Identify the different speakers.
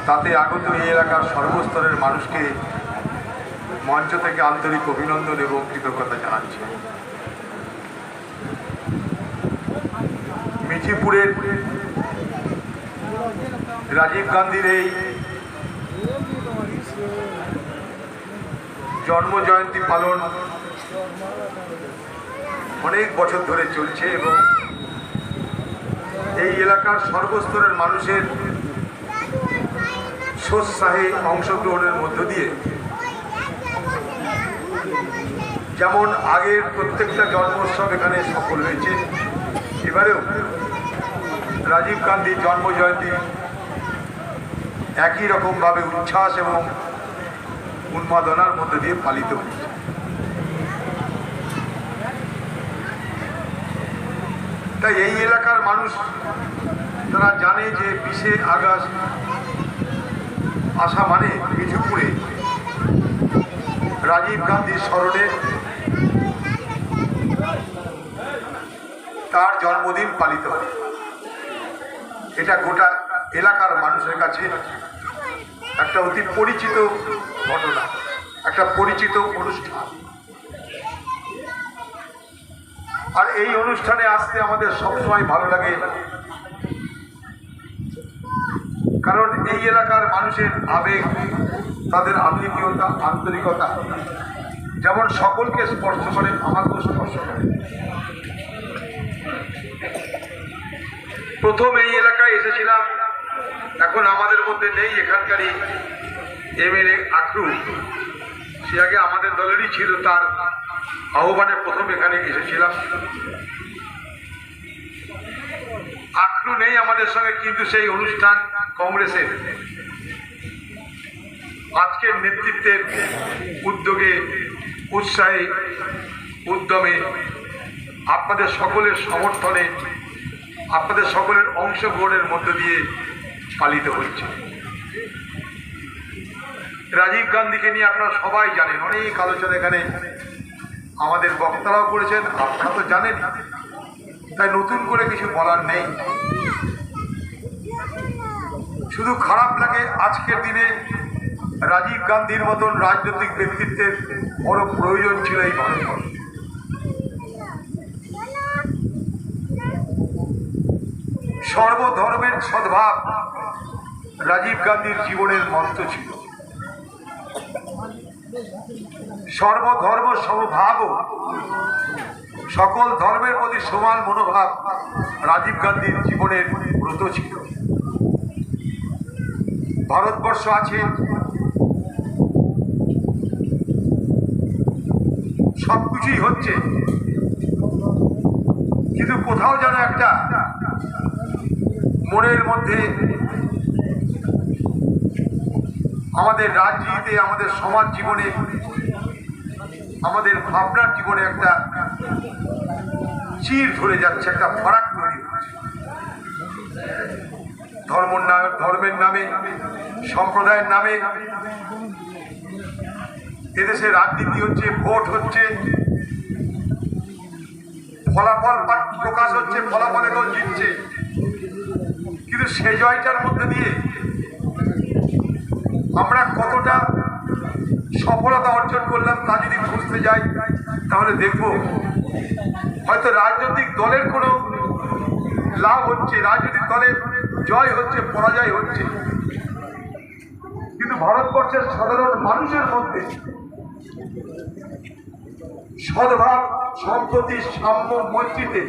Speaker 1: তাতে আগত এই এলাকার সর্বস্তরের মানুষকে মঞ্চ থেকে আন্তরিক অভিনন্দন এবং কৃতজ্ঞতা জানাচ্ছি। মিঠিপুরের রাজীব গান্ধীর এই জন্মজয়ন্তী পালন অনেক বছর ধরে চলছে এবং এই এলাকার সর্বস্তরের মানুষের সোৎসাহে অংশগ্রহণের মধ্য দিয়ে যেমন আগের প্রত্যেকটা জন্মোৎসব এখানে সফল হয়েছে, এবারেও রাজীব গান্ধীর জন্মজয়ন্তী একই রকমভাবে উচ্ছ্বাস এবং উন্মাদনার মধ্য দিয়ে পালিত হচ্ছে। তাই এই এলাকার মানুষ তারা জানে যে 20শে আগস্ট আসা মানে মিঠিপুরে রাজীব গান্ধীর স্মরণে তার জন্মদিন পালিত হয়। এটা গোটা এলাকার মানুষের কাছে একটা অতি পরিচিত ঘটনা, একটা পরিচিত অনুষ্ঠান। আর এই অনুষ্ঠানে আসতে আমাদের সবসময় ভালো লাগে, কারণ এই এলাকার মানুষের আবেগ, তাদের আত্মীয়তা, আন্তরিকতা যেমন সকলকে স্পর্শ করে, আমাকেও স্পর্শ করে। প্রথম এই এলাকায় এসেছিলাম, এখন আমাদের মধ্যে নেই এখানকারই এমএলএ আখরু, সে আগে আমাদের দলেরই ছিল, তার আহ্বানে প্রথম এখানে এসেছিলাম। আখরু নেই আমাদের সঙ্গে, কিন্তু সেই অনুষ্ঠান কংগ্রেসের আজকের নেতৃত্বের উদ্যোগে, উৎসাহে, উদ্যমে, আপনাদের সকলের সমর্থনে, আপনাদের সকলের অংশগ্রহণের মধ্য দিয়ে পালিত হচ্ছে। রাজীব গান্ধীকে নিয়ে আপনারা সবাই জানেন, অনেক আলোচনা এখানে আমাদের বক্তারাও করেছেন, আপনারা তো জানেন, তাই নতুন করে কিছু বলার নেই। শুধু খারাপ লাগে আজকের দিনে রাজীব গান্ধীর মতন রাজনৈতিক ব্যক্তিত্বের বড় প্রয়োজন ছিল এই ভারতবর্ষে। সর্বধর্মের সদ্ভাব রাজীব গান্ধীর জীবনের মন্ত্র ছিল। সর্বধর্ম সমভাব, সকল ধর্মের প্রতি সমান মনোভাব রাজীব গান্ধীর জীবনের ব্রত ছিল। ভারতবর্ষ আছে, সবকিছুই হচ্ছে, কিন্তু কোথাও যেন একটা মনের মধ্যে, আমাদের রাজনীতিতে, আমাদের সমাজ জীবনে, আমাদের ভাবনার জীবনে একটা চির ধরে যাচ্ছে, একটা ফারাক তৈরি হচ্ছে। ধর্মের নামে, সম্প্রদায়ের নামে এদেশে রাজনীতি হচ্ছে, ভোট হচ্ছে, ফলাফল প্রকাশ হচ্ছে, ফলাফলে কেউ জিতছে, কিন্তু সে জয়টার মধ্যে দিয়ে আমরা কতটা সফলতা অর্জন করলাম তা যদি বুঝতে যাই, তাহলে দেখব হয়তো রাজনৈতিক দলের কোনো লাভ হচ্ছে, রাজনৈতিক দলের জয় হচ্ছে, পরাজয় হচ্ছে, কিন্তু ভারতবর্ষের সাধারণ মানুষের মধ্যে সদ্ভাব, সম্প্রতি, সাম্য, মৈত্রীতে